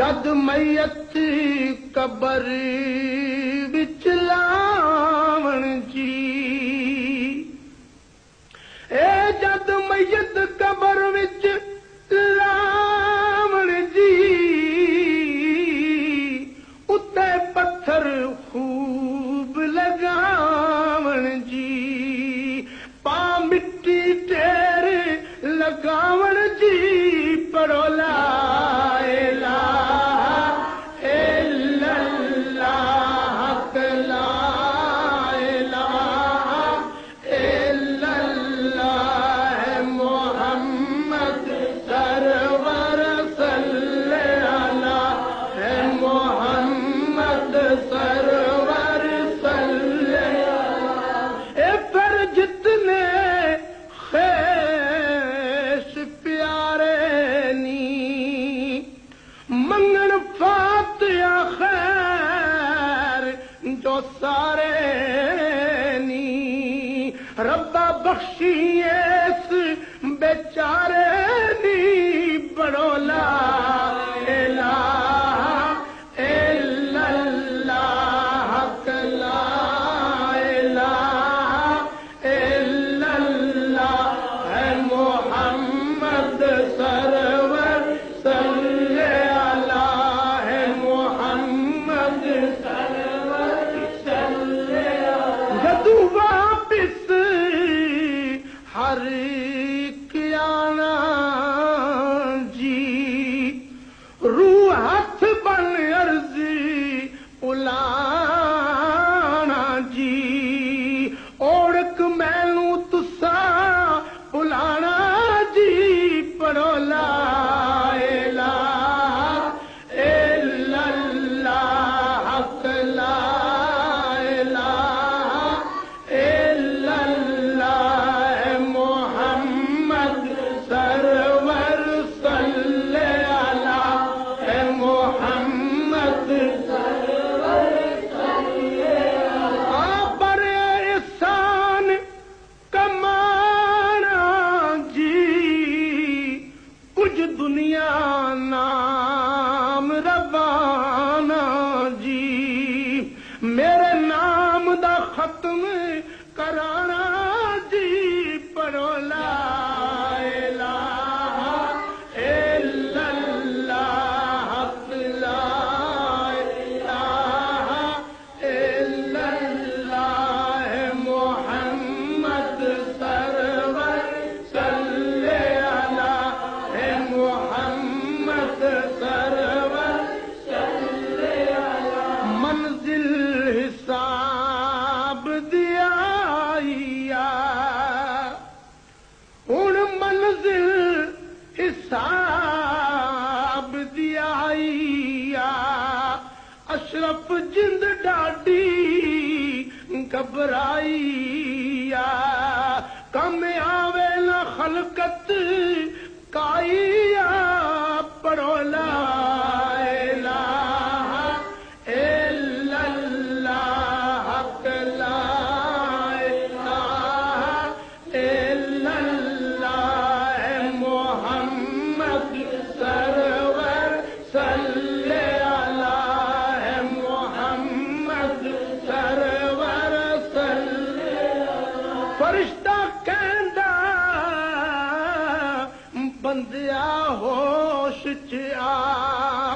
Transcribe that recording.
جد میت قبر وچ لاون جی اے جد میت قبر وچ لاون جی اتے پتھر خوب لگاون جی پا مٹی ٹیر لگاون جی پڑھو لا سارے نی ربا بخشی اس بیچارے نی بڑو لا الہ الا اللہ حق لا الہ الا اللہ ہے محمد سرور صلی اللہ ہے محمد واپس ہر آنا جی روح ہاتھ بن عرضی الانا جی اوڑک مینوں تسا الانا جی پڑھو لا الہ الا اللہ حق لا دنیا نام روانہ جی میرے نام دا ختم کرانا جی پڑھو لا الہ الا اللہ حق لا الہ الا اللہ محمد سرور صلی محمد سرور منزل حساب دیا ہن منزل حساب دیا اشرف جند ڈاڈی گھبرائی کم آوے نہ خلقت کائیا پڑھو لا الہ الا اللہ حق لا الہ الا اللہ محمد سرور صلی اللہ محمد سرور صلی فرشتہ کہندا بندیا ہوش چ آ